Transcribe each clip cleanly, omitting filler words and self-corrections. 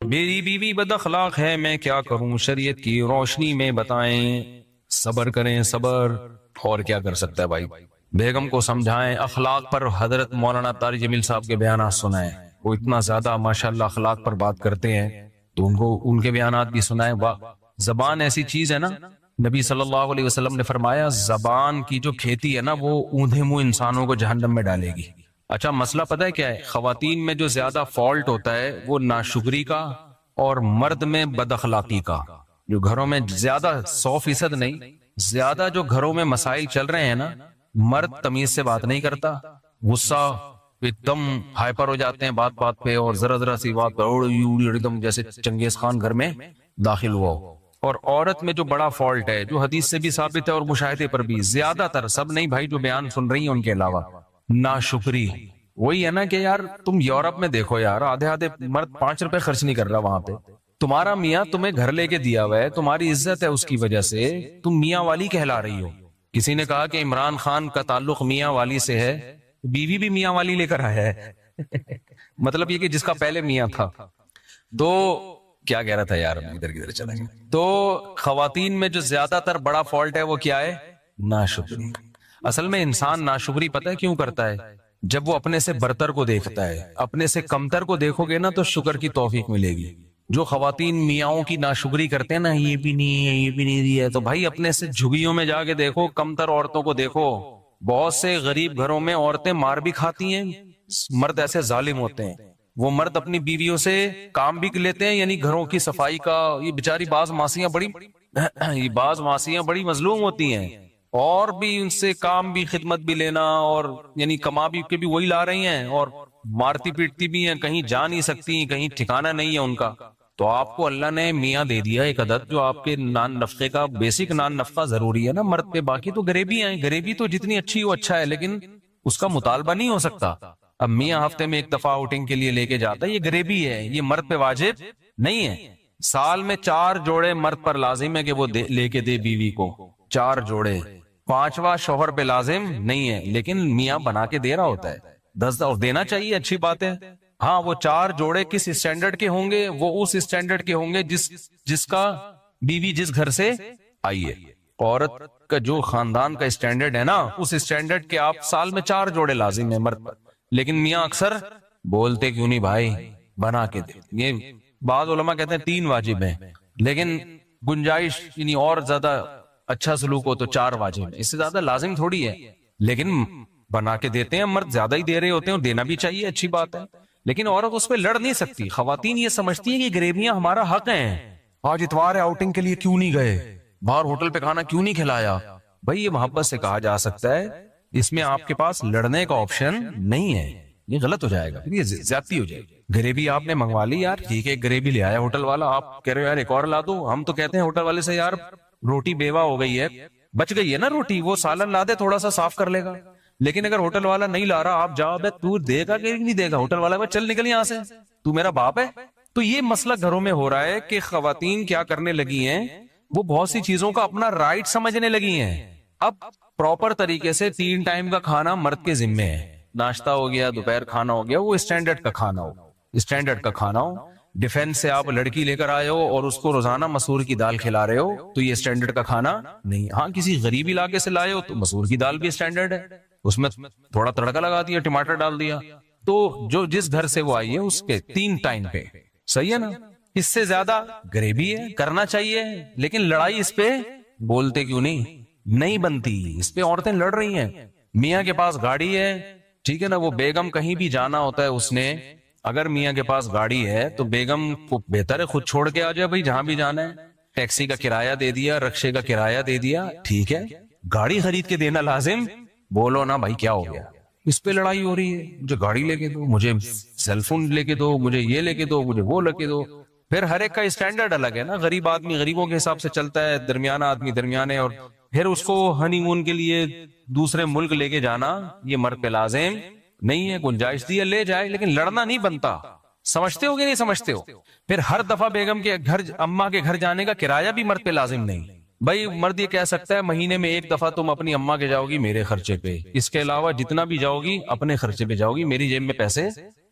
میری بیوی بد اخلاق ہے، میں کیا کروں؟ شریعت کی روشنی میں بتائیں، صبر کریں صبر، اور کیا کر سکتا ہے بھائی؟ بیگم کو سمجھائیں، اخلاق پر حضرت مولانا طارق جمیل صاحب کے بیانات سنائیں، وہ اتنا زیادہ ماشاءاللہ اخلاق پر بات کرتے ہیں، تو ان کے بیانات بھی سنائیں۔ زبان ایسی چیز ہے نا، نبی صلی اللہ علیہ وسلم نے فرمایا زبان کی جو کھیتی ہے نا وہ اوندھے منہ انسانوں کو جہنم میں ڈالے گی۔ اچھا مسئلہ پتہ ہے کیا ہے؟ خواتین میں جو زیادہ فالٹ ہوتا ہے وہ ناشکری کا، اور مرد میں بد اخلاقی کا۔ جو گھروں میں زیادہ 100% نہیں، زیادہ جو گھروں میں مسائل چل رہے ہیں نا، مرد تمیز سے بات نہیں کرتا، غصہ ایک دم ہائپر ہو جاتے ہیں بات بات پہ، اور ذرا ذرا سی بات پر ایک دم جیسے چنگیز خان گھر میں داخل ہوا ہو۔ اور عورت میں جو بڑا فالٹ ہے، جو حدیث سے بھی ثابت ہے اور مشاہدے پر بھی، زیادہ تر، سب نہیں بھائی جو بیان سن رہی ہیں ان کے علاوہ، ناشکری۔ وہی ہے نا کہ یار تم یورپ میں دیکھو یار، آدھے آدھے مرد 5 روپے خرچ نہیں کر رہا وہاں پہ، تمہارا میاں تمہیں گھر لے کے دیا ہوا ہے، تمہاری عزت ہے اس کی وجہ سے، تم میاں والی کہلا رہی ہو۔ کسی نے کہا کہ عمران خان کا تعلق میاں والی سے ہے، بیوی بھی میاں والی لے کر آیا ہے مطلب یہ کہ جس کا پہلے میاں تھا۔ تو کیا کہہ رہا تھا یار، ادھر کدھر چلا گیا۔ تو خواتین میں جو زیادہ تر بڑا فالٹ ہے وہ کیا ہے؟ ناشکری۔ اصل میں انسان ناشکری پتہ ہے کیوں کرتا ہے؟ جب وہ اپنے سے برتر کو دیکھتا ہے، اپنے سے کمتر کو دیکھو گے نا تو شکر کی توفیق ملے گی۔ جو خواتین میاں کی ناشکری کرتے ہیں نا، یہ بھی نہیں ہے یہ بھی نہیں دیا ہے، تو بھائی اپنے سے جھگیوں میں جا کے دیکھو، کمتر عورتوں کو دیکھو۔ بہت سے غریب گھروں میں عورتیں مار بھی کھاتی ہیں، مرد ایسے ظالم ہوتے ہیں، وہ مرد اپنی بیویوں سے کام بھی لیتے ہیں، یعنی گھروں کی صفائی کا۔ یہ بیچاری بعض ماسیاں بڑی مظلوم ہوتی ہیں، اور بھی ان سے کام بھی، خدمت بھی لینا، اور یعنی کما بھی کے بھی وہی لا رہی ہیں، اور مارتی پیٹتی بھی ہیں، کہیں جا نہیں سکتی، کہیں ٹھکانہ نہیں ہے ان کا۔ تو آپ کو اللہ نے میاں دے دیا ایک عدد جو آپ کے نان نفقے کا، بیسک نان نفقہ ضروری ہے نا مرد پہ، باقی تو غریبی ہیں، غریبی تو جتنی اچھی ہو اچھا ہے، لیکن اس کا مطالبہ نہیں ہو سکتا۔ اب میاں ہفتے میں ایک دفعہ آؤٹنگ کے لیے لے کے جاتا ہے، یہ غریبی ہے، یہ مرد پہ واجب نہیں ہے۔ سال میں 4 جوڑے مرد پر لازم ہے کہ وہ لے کے دے بیوی کو، 4 جوڑے، 5واں شوہر پہ لازم نہیں ہے، لیکن میاں بنا کے دے رہا ہوتا ہے، 10 اور دینا چاہیے، اچھی بات ہے۔ ہاں وہ 4 جوڑے کس اسٹینڈرڈ کے ہوں گے؟ وہ اس اسٹینڈرڈ کے ہوں گے جس کا بیوی جس گھر سے آئی ہے۔ عورت کا جو خاندان کا اسٹینڈرڈ ہے نا، اس اسٹینڈرڈ کے آپ سال میں 4 جوڑے لازم ہیں مرد پر، لیکن میاں اکثر بولتے کیوں نہیں بھائی بنا کے دے۔ یہ بعض علماء کہتے ہیں 3 واجب ہیں، لیکن گنجائش یعنی اور زیادہ اچھا سلوک ہو تو 4 واجب ہیں، اس سے زیادہ لازم تھوڑی ہے، لیکن بنا کے دیتے ہیں، مرد زیادہ ہی دے رہے ہوتے ہیں، اور دینا بھی چاہیے، اچھی بات ہے، لیکن عورت اس پہ لڑ نہیں سکتی۔ خواتین یہ سمجھتی ہیں کہ غریبیاں ہمارا حق ہیں، آج اتوار ہے آؤٹنگ کے لیے کیوں نہیں گئے، باہر ہوٹل پہ کھانا کیوں نہیں کھلایا۔ بھائی یہ محبت سے کہا جا سکتا ہے، اس میں آپ کے پاس لڑنے کا آپشن نہیں ہے، یہ غلط ہو جائے گا، یہ زیادتی ہو جائے گی۔ غریبی آپ نے منگوا لی یار، ٹھیک ہے غریبی لے آیا ہوٹل والا، آپ کہہ رہے ہو یار ایک اور لا دو، ہم تو کہتے ہیں ہوٹل والے سے یار روٹی بیوہ ہو گئی ہے، بچ گئی ہے نا روٹی، وہ سالن لا دے تھوڑا سا صاف کر لے گا۔ لیکن اگر ہوٹل والا نہیں لا رہا، آپ جاؤ بے تو دے گا کہ نہیں دے گا؟ ہوٹل والا چل نکل یہاں سے، تو میرا باپ ہے۔ تو یہ مسئلہ گھروں میں ہو رہا ہے کہ خواتین کیا کرنے لگی ہیں، وہ بہت سی چیزوں کا اپنا رائٹ سمجھنے لگی ہیں۔ اب پراپر طریقے سے 3 ٹائم کا کھانا مرد کے ذمے ہے، ناشتہ ہو گیا، دوپہر کھانا ہو گیا، وہ اسٹینڈرڈ کا کھانا ہو، اسٹینڈرڈ کا کھانا ہو۔ ڈیفینس سے آپ لڑکی لے کر آئے ہو اور اس کو روزانہ مسور کی دال کھلا رہے ہو تو یہ اسٹینڈرڈ کا کھانا نہیں۔ ہاں کسی غریب علاقے سے لائے ہو تو مسور کی دال بھی اسٹینڈرڈ ہے، اس میں تھوڑا تڑکا لگا دیا، ٹماٹر ڈال دیا، تو جو جس گھر سے وہ آئی ہے اس کے 3 ٹائم پہ، صحیح ہے نا؟ اس سے زیادہ غریبی ہے، کرنا چاہیے، لیکن لڑائی اس پہ بولتے کیوں نہیں بنتی، اس پہ عورتیں لڑ رہی ہیں۔ میاں کے پاس گاڑی ہے، ٹھیک ہے نا، وہ بیگم کہیں بھی جانا ہوتا ہے اس نے، اگر میاں کے پاس گاڑی ہے تو بیگم کو بہتر ہے خود چھوڑ کے آ جائے، بھائی جہاں بھی جانا ہے، ٹیکسی کا کرایہ دے دیا، رکشے کا کرایہ دے دیا، ٹھیک ہے، گاڑی خرید کے دینا لازم بولو نا بھائی کیا ہو گیا؟ اس پہ لڑائی ہو رہی ہے، مجھے گاڑی لے کے دو، مجھے سیل فون لے کے دو، مجھے یہ لے کے دو، مجھے وہ لے کے دو۔ پھر ہر ایک کا اسٹینڈرڈ الگ ہے نا، غریب آدمی غریبوں کے حساب سے چلتا ہے، درمیانہ آدمی درمیانے، اور پھر اس کو ہنی مون کے لیے دوسرے ملک لے کے جانا یہ مرد پہ لازم نہیں ہے۔ گنجائش دی ہے لے جائے، لیکن لڑنا نہیں بنتا، سمجھتے ہو کہ نہیں سمجھتے ہو؟ پھر ہر دفعہ بیگم کے گھر، اماں کے گھر جانے کا کرایہ بھی مرد پہ لازم نہیں۔ بھائی مرد یہ کہہ سکتا ہے مہینے میں 1 دفعہ تم اپنی اماں کے جاؤ گی میرے خرچے پہ، اس کے علاوہ جتنا بھی جاؤ گی اپنے خرچے پہ جاؤ گی، میری جیب میں پیسے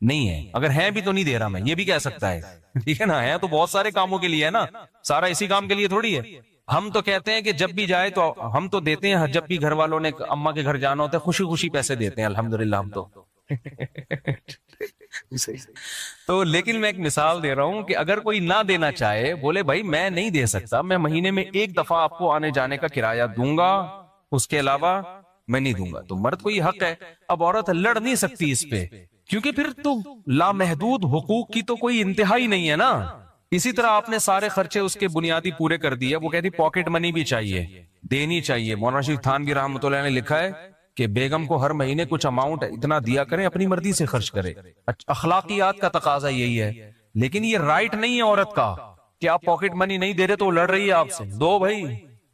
نہیں ہے. اگر ہیں بھی تو نہیں دے رہا میں, یہ بھی کہہ سکتا ہے, ٹھیک ہے نا. ہے تو بہت سارے کاموں کے لیے ہے نا, سارا اسی کام کے لیے تھوڑی ہے. ہم تو کہتے ہیں کہ جب بھی جائے تو ہم تو دیتے ہیں, جب بھی گھر والوں نے اماں کے گھر جانا ہوتا ہے خوشی خوشی پیسے دیتے ہیں الحمدللہ ہم تو. تو لیکن میں ایک مثال دے رہا ہوں کہ اگر کوئی نہ دینا چاہے, بولے بھائی میں نہیں دے سکتا, میں مہینے میں ایک دفعہ آپ کو آنے جانے کا کرایہ دوں گا, اس کے علاوہ میں نہیں دوں گا, تو مرد کو یہ حق ہے. اب عورت لڑ نہیں سکتی اس پہ, کیونکہ پھر تو لامحدود حقوق کی تو کوئی انتہا ہی نہیں ہے نا. اسی طرح آپ نے سارے خرچے اس کے بنیادی پورے کر دیے, وہ کہتی پاکٹ منی بھی چاہیے, دینی چاہیے. مولانا شریف تھانوی رحمۃ اللہ نے لکھا ہے کہ بیگم کو ہر مہینے کچھ اماؤنٹ اتنا دیا کریں, اپنی مرضی سے خرچ کرے. اخلاقیات کا تقاضا یہی ہے, لیکن یہ رائٹ نہیں ہے عورت کا کہ آپ پاکٹ منی نہیں دے رہے تو وہ لڑ رہی ہے آپ سے. دو بھائی,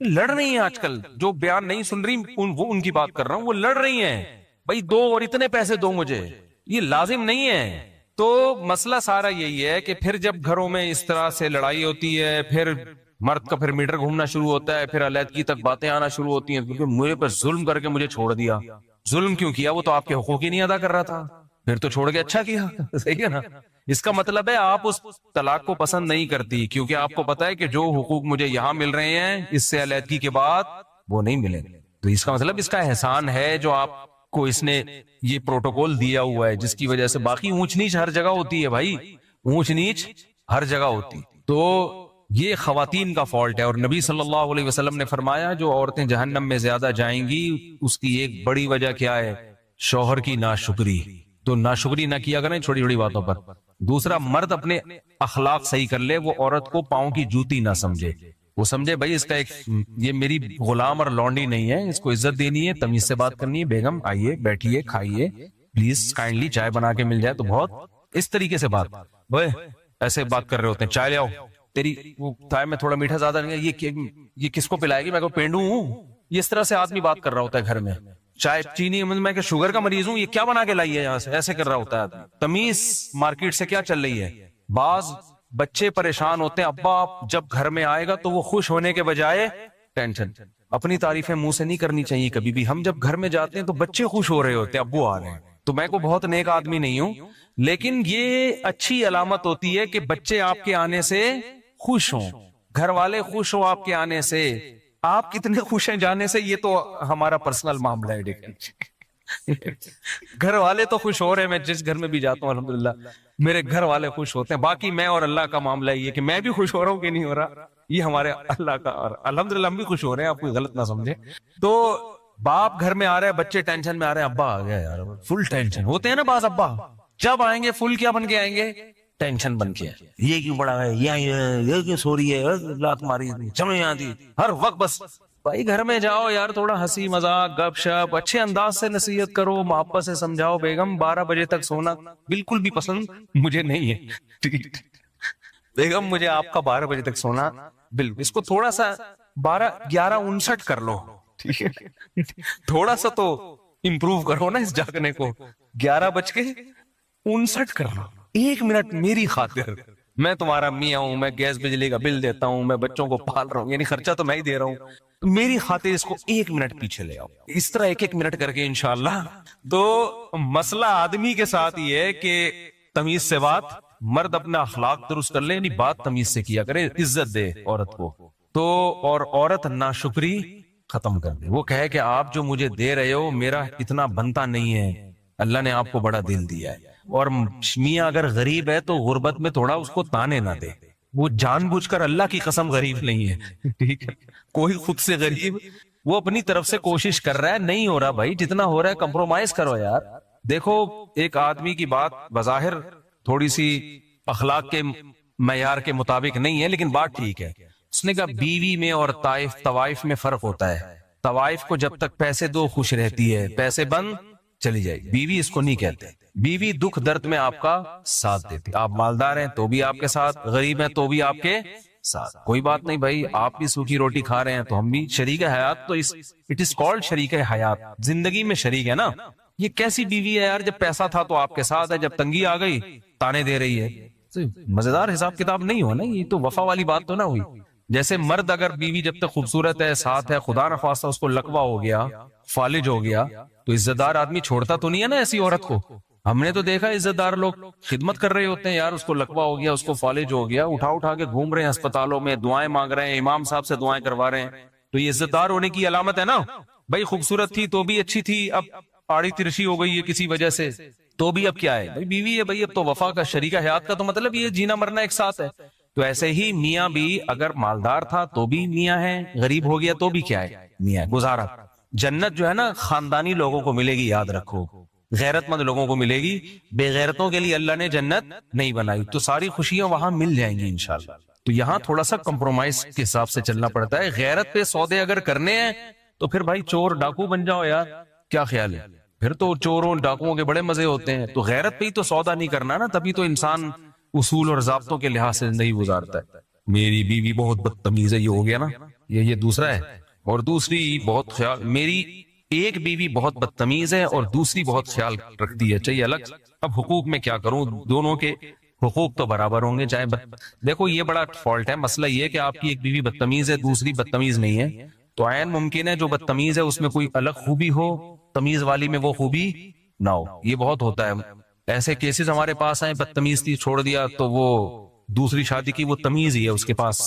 لڑ رہی ہیں آج کل, جو بیان نہیں سن رہی وہ ان کی بات کر رہا ہوں, وہ لڑ رہی ہیں بھائی دو اور اتنے پیسے دو مجھے, یہ لازم نہیں ہے. تو مسئلہ سارا یہی ہے کہ پھر جب گھروں میں اس طرح سے لڑائی ہوتی ہے, پھر مرد کا پھر میٹر گھومنا شروع ہوتا ہے, پھر علیحدگی تک باتیں آنا شروع ہوتی ہیں, کیونکہ میرے پر ظلم کر کے مجھے چھوڑ دیا. ظلم کیوں کیا, وہ تو آپ کے حقوق ہی نہیں ادا کر رہا تھا, پھر تو چھوڑ کے اچھا کیا. صحیح ہے نا. اس کا مطلب ہے آپ اس طلاق کو پسند نہیں کرتی, کیونکہ آپ کو پتا ہے کہ جو حقوق مجھے یہاں مل رہے ہیں اس سے علیحدگی کے بعد وہ نہیں ملیں گے. تو اس کا مطلب اس کا احسان ہے جو آپ کو اس نے یہ پروٹوکول دیا ہوا ہے, جس کی وجہ سے باقی اونچ نیچ ہر جگہ ہوتی ہے بھائی, اونچ نیچ ہر جگہ ہوتی. تو یہ خواتین کا فالٹ ہے, اور نبی صلی اللہ علیہ وسلم نے فرمایا جو عورتیں جہنم میں زیادہ جائیں گی اس کی ایک بڑی وجہ کیا ہے, شوہر کی ناشکری. تو ناشکری نہ کیا کریں چھوٹی چھوٹی باتوں پر. دوسرا, مرد اپنے اخلاق صحیح کر لے, وہ عورت کو پاؤں کی جوتی نہ سمجھے, وہ سمجھے بھائی اس کا ایک, یہ میری غلام اور لونڈی نہیں ہے, اس کو عزت دینی ہے, تمیز سے بات کرنی ہے. بیگم آئیے, بیٹھیے, کھائیے, پلیز کائنڈلی چائے بنا کے مل جائے تو بہت, اس طریقے سے بات. بھائی ایسے بات کر رہے ہوتے ہیں, چائے لے آؤ, تیری وہ چائے میں تھوڑا میٹھا زیادہ نہیں ہے, یہ کس کو پلائے گی, میں کو پینڈو ہوں. یہ اس طرح سے آدمی بات کر رہا ہوتا ہے گھر میں, چائے چینی میں کہ شوگر کا مریض ہوں, یہ کیا بنا کے لائی ہے یہاں سے, ایسے کر رہا ہوتا ہے. تمیز مارکیٹ سے کیا چل رہی ہے. بعض بچے پریشان ہوتے ہیں, ابا جب گھر میں آئے گا تو وہ خوش ہونے کے بجائے ٹینشن. اپنی تعریفیں منہ سے نہیں کرنی چاہیے کبھی بھی. ہم جب گھر میں جاتے ہیں تو بچے خوش ہو رہے ہوتے ہیں, ابو آ رہے ہیں. تو میں کو بہت نیک آدمی نہیں ہوں, لیکن یہ اچھی علامت ہوتی ہے کہ بچے آپ کے آنے سے خوش ہوں, گھر والے خوش ہوں آپ کے آنے سے. آپ کتنے خوش ہیں جانے سے یہ تو ہمارا پرسنل معاملہ ہے. گھر والے تو خوش ہو رہے ہیں, میں جس گھر میں بھی جاتا ہوں الحمدللہ میرے گھر والے خوش ہوتے ہیں. باقی میں اور اللہ کا معاملہ یہ کہ میں بھی خوش ہو رہا ہوں کہ نہیں ہو رہا, یہ ہمارے اللہ کا, اور الحمدللہ ہم بھی خوش ہو رہے ہیں, آپ کوئی غلط نہ سمجھے. تو باپ گھر میں آ رہے ہیں, بچے ٹینشن میں آ رہے ہیں, ابا آ گیا یار, فل ٹینشن ہوتے ہیں نا بعض ابا. جب آئیں گے فل کیا بن کے آئیں گے, ٹینشن بن کے. یہ کیوں بڑا ہے, یہ کیوں سو رہی ہے, لات ماری, سمجھ آتی ہر وقت. بس بھائی گھر میں جاؤ یار, تھوڑا ہنسی مذاق گپ شپ اچھے انداز سے نصیحت کرو, محبت سے سمجھاؤ. بیگم 12 بجے تک سونا بالکل بھی پسند مجھے نہیں ہے. بیگم مجھے آپ کا 12 بجے تک سونا بالکل, اس کو تھوڑا سا 11:59 کر لو, ٹھیک ہے, تھوڑا سا تو امپروو کرو نا اس جاگنے کو. 11:59 کر لو, 1 منٹ میری خاطر. میں تمہارا میاں ہوں, میں گیس بجلی کا بل دیتا ہوں, میں بچوں کو پال رہا ہوں, یعنی خرچہ تو میں ہی دے رہا ہوں, میری خاطر اس کو 1 منٹ پیچھے لے آؤ. اس طرح 1 منٹ کر کے انشاءاللہ. تو مسئلہ آدمی کے ساتھ یہ ہے کہ تمیز سے بات, مرد اپنا اخلاق درست کر لے, یعنی بات تمیز سے کیا کرے, عزت دے عورت کو. تو اور عورت ناشکری ختم کر دے, وہ کہے کہ آپ جو مجھے دے رہے ہو میرا اتنا بنتا نہیں ہے, اللہ نے آپ کو بڑا دل دیا ہے. اور میاں اگر غریب ہے تو غربت میں تھوڑا اس کو تانے نہ دے, وہ جان بوجھ کر اللہ کی قسم غریب نہیں ہے, ٹھیک ہے, کوئی خود سے غریب, وہ اپنی طرف سے کوشش کر رہا ہے, نہیں ہو رہا بھائی, جتنا ہو رہا ہے کمپرومائز کرو یار. دیکھو ایک آدمی کی بات بظاہر تھوڑی سی اخلاق کے معیار کے مطابق نہیں ہے, لیکن بات ٹھیک ہے. اس نے کہا بیوی میں اور طوائف میں فرق ہوتا ہے. طوائف کو جب تک پیسے دو خوش رہتی ہے, پیسے بند چلی جائے, بیوی اس کو نہیں کہتے. بیوی دکھ درد میں آپ کا ساتھ دیتی, آپ مالدار ہیں تو بھی آپ کے ساتھ, غریب ہیں تو بھی آپ کے ساتھ. کوئی بات نہیں بھائی, آپ بھی سوکھی روٹی کھا رہے ہیں تو ہم بھی شریک حیات, تو اٹ از کالڈ شریک حیات, زندگی میں شریک ہے نا. یہ کیسی بیوی ہے یار, جب پیسا تھا تو آپ کے ساتھ ہے, جب تنگی آ گئی تانے دے رہی ہے. مزیدار حساب کتاب نہیں ہوا نا, یہ تو وفا والی بات تو نہ ہوئی. جیسے مرد اگر بیوی جب تک خوبصورت ہے, ساتھ ہے, خدا نخواستہ اس کو لقوہ ہو گیا, فالج ہو گیا, تو عزت دار آدمی چھوڑتا تو نہیں ہے نا ایسی عورت کو. ہم نے تو دیکھا عزت دار لوگ خدمت کر رہے ہوتے ہیں یار، اس کو لقوہ ہو گیا، اس کو فالج ہو گیا، اٹھا اٹھا کے گھوم رہے ہیں اسپتالوں میں، دعائیں مانگ رہے ہیں، امام صاحب سے دعائیں کروا رہے ہیں. تو یہ عزت دار ہونے کی علامت ہے نا. بھائی خوبصورت تھی تو بھی اچھی تھی، اب آڑی ترشی ہو گئی ہے کسی وجہ سے، تو بھی اب کیا ہے بھائی، بیوی ہے بھائی، اب تو وفا کا شریک حیات کا تو مطلب یہ جینا مرنا ایک ساتھ ہے. تو ایسے ہی میاں بھی اگر مالدار تھا تو بھی میاں ہے، غریب ہو گیا تو بھی کیا ہے، میاں ہے. گزارا. جنت جو ہے نا خاندانی لوگوں کو ملے گی، یاد رکھو، غیرت مند لوگوں کو ملے گی، بے غیرتوں کے لیے اللہ نے جنت نہیں بنائی. تو ساری خوشیاں وہاں مل جائیں گی انشاءاللہ. تو یہاں تھوڑا سا کمپرومائز کے حساب سے چلنا پڑتا ہے. غیرت پہ سودے اگر کرنے ہیں تو پھر بھائی چور ڈاکو بن جاؤ یار، کیا خیال ہے؟ پھر تو چوروں ڈاکوؤں کے بڑے مزے ہوتے ہیں. تو غیرت پہ ہی تو سودا نہیں کرنا نا، تبھی تو انسان اصول اور ضابطوں کے لحاظ سے زندگی گزارتا ہے. میری بیوی بہت بدتمیز ہے، یہ ہو گیا نا، یہ دوسرا ہے. اور دوسری بہت خیال، میری ایک بیوی بہت بدتمیز ہے اور دوسری بہت خیال رکھتی ہے، چاہیے الگ. اب حقوق میں کیا کروں، دونوں کے حقوق تو برابر ہوں گے. چاہے دیکھو یہ بڑا فالٹ ہے. مسئلہ یہ کہ آپ کی ایک بیوی بدتمیز ہے، دوسری بدتمیز نہیں ہے، تو عین ممکن ہے جو بدتمیز ہے اس میں کوئی الگ خوبی ہو، تمیز والی میں وہ خوبی نہ ہو. یہ بہت ہوتا ہے. ایسے کیسز ہمارے پاس آئے، بدتمیز تھی چھوڑ دیا، تو وہ دوسری شادی کی، وہ تمیز ہی ہے اس کے پاس،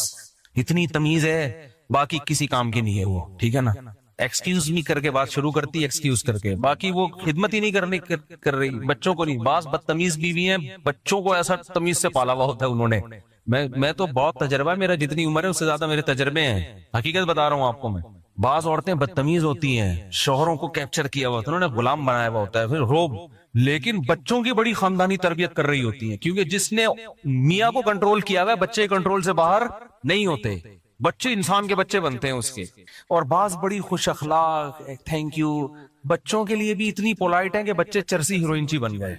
اتنی تمیز ہے باقی کسی کام کی نہیں ہے وہ، ٹھیک ہے نا. ایکسکیوز می کر کے بات شروع کرتی ہے، ایکسکیوز کر کے، باقی وہ خدمت ہی نہیں کر رہی. بچوں کو نہیں، بعض بدتمیز بیوی ہیں بچوں کو ایسا تمیز سے پالا ہوا ہوتا ہے انہوں نے. میں تو بہت تجربہ ہے میرا، جتنی عمر ہے اس سے زیادہ میرے تجربے ہیں، حقیقت بتا رہا ہوں آپ کو میں. بعض عورتیں بدتمیز ہوتی ہیں، شوہروں کو کیپچر کیا ہوا ہوتا ہے، انہوں نے غلام بنایا ہوا ہوتا ہے، پھر روب، لیکن بچوں کی بڑی خاندانی تربیت کر رہی ہوتی ہیں، کیونکہ جس نے میاں کو کنٹرول کیا ہوا ہے بچے کنٹرول سے باہر نہیں ہوتے، بچے انسان کے بچے بنتے ہیں اس کے. اور بعض بڑی خوش اخلاق، تھینک یو، بچوں کے لیے بھی اتنی پولائٹ ہیں کہ بچے چرسی ہیروئنچی بن گئے.